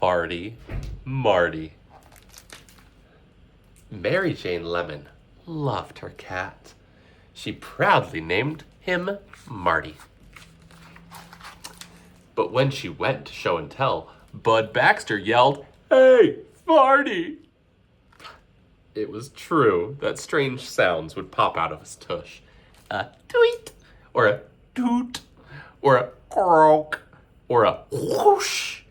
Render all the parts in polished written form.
Farty Marty. Mary Jane Lemon loved her cat. She proudly named him Marty. But when she went to show and tell, Bud Baxter yelled, "Hey, Farty!" It was true that strange sounds would pop out of his tush. A tweet, or a toot, or a croak, or a whoosh.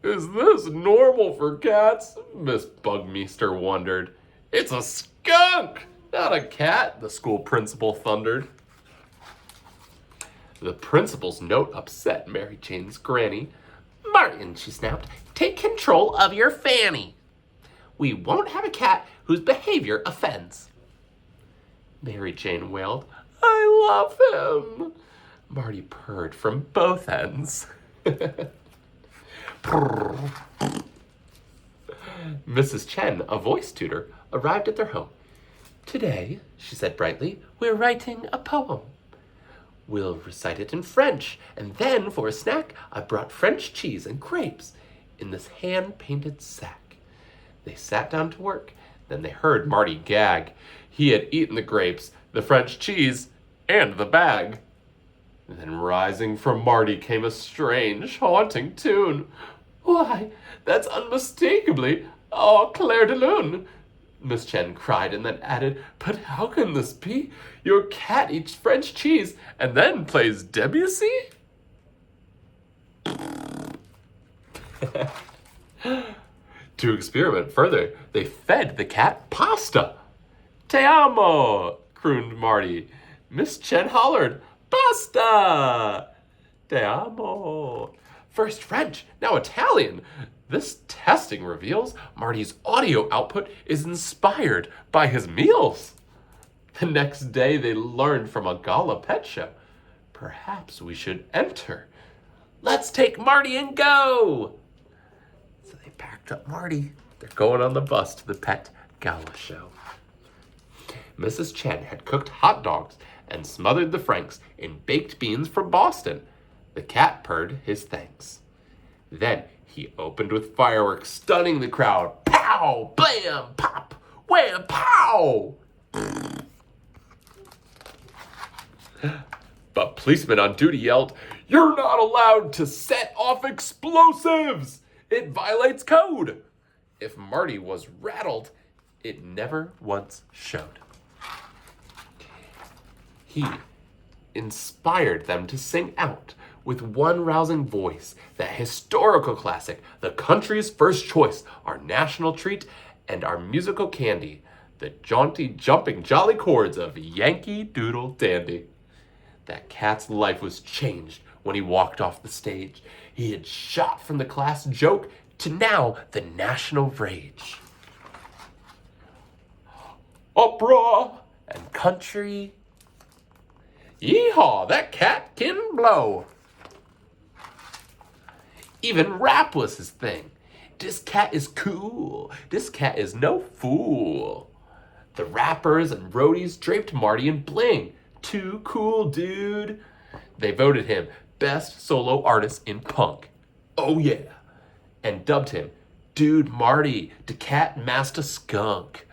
Is this normal for cats? Miss Bugmeester wondered. It's a skunk, not a cat, the school principal thundered. The principal's note upset Mary Jane's granny. "Martin," she snapped, "take control of your fanny. We won't have a cat whose behavior offends." Mary Jane wailed, "I love him." Marty purred from both ends. Mrs. Chen, a voice tutor, arrived at their home. "Today," she said brightly, "we're writing a poem. We'll recite it in French, and then for a snack, I brought French cheese and grapes in this hand-painted sack." They sat down to work. Then they heard Marty gag. He had eaten the grapes, the French cheese, and the bag. Then rising from Marty came a strange, haunting tune. "Why, that's unmistakably Au Clair de Lune," Miss Chen cried, and then added, "But how can this be? Your cat eats French cheese and then plays Debussy?" To experiment further, they fed the cat pasta. "Te amo," crooned Marty. Miss Chen hollered, "Pasta! Te amo." First French, now Italian. This testing reveals Marty's audio output is inspired by his meals. The next day they learned from a gala pet show. Perhaps we should enter. Let's take Marty and go. So they packed up Marty. They're going on the bus to the pet gala show. Mrs. Chen had cooked hot dogs and smothered the Franks in baked beans from Boston. The cat purred his thanks. Then he opened with fireworks, stunning the crowd. Pow! Blam! Pop! Wham! Pow! But policeman on duty yelled, "You're not allowed to set off explosives! It violates code!" If Marty was rattled, it never once showed. He inspired them to sing out with one rousing voice that historical classic, the country's first choice, our national treat, and our musical candy, the jaunty, jumping, jolly chords of Yankee Doodle Dandy. That cat's life was changed when he walked off the stage. He had shot from the class joke to now the national rage. Opera and country. Yeehaw, that cat can blow. Even rap was his thing. This cat is cool. This cat is no fool. The rappers and roadies draped Marty in bling. Too cool, dude. They voted him best solo artist in punk. Oh yeah. And dubbed him Dude Marty, the cat master skunk.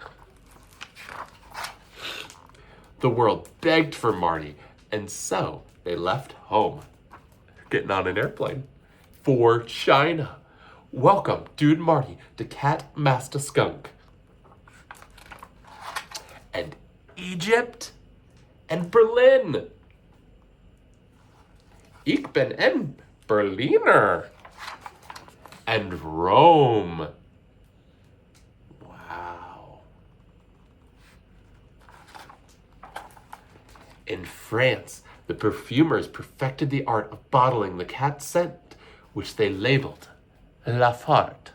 The world begged for Marty, and so they left home. Getting on an airplane. For China. Welcome, Dude Marty, the cat master skunk. And Egypt and Berlin. Ich bin ein Berliner. And Rome. Wow. In France, the perfumers perfected the art of bottling the cat's scent, which they labeled La Farte.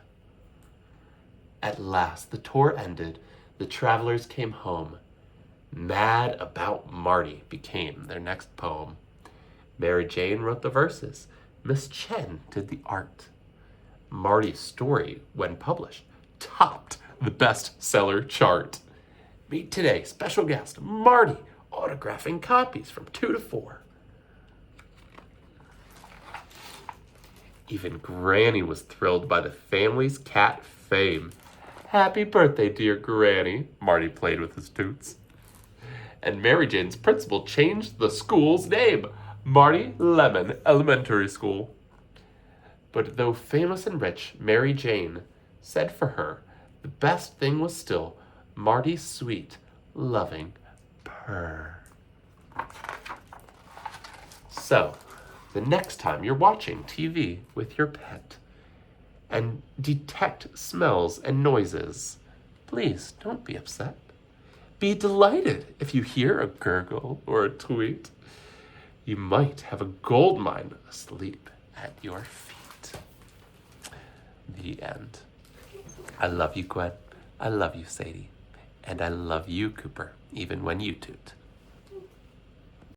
At last, the tour ended. The travelers came home. Mad About Marty became their next poem. Mary Jane wrote the verses. Miss Chen did the art. Marty's story, when published, topped the bestseller chart. Meet today, special guest, Marty, autographing copies from 2 to 4. Even Granny was thrilled by the family's cat fame. Happy birthday, dear Granny, Marty played with his toots. And Mary Jane's principal changed the school's name, Marty Lemon Elementary School. But though famous and rich, Mary Jane said for her, the best thing was still Marty's sweet, loving purr. So, the next time you're watching TV with your pet and detect smells and noises, please don't be upset. Be delighted if you hear a gurgle or a tweet. You might have a gold mine asleep at your feet. The end. I love you, Gwen. I love you, Sadie. And I love you, Cooper, even when you toot.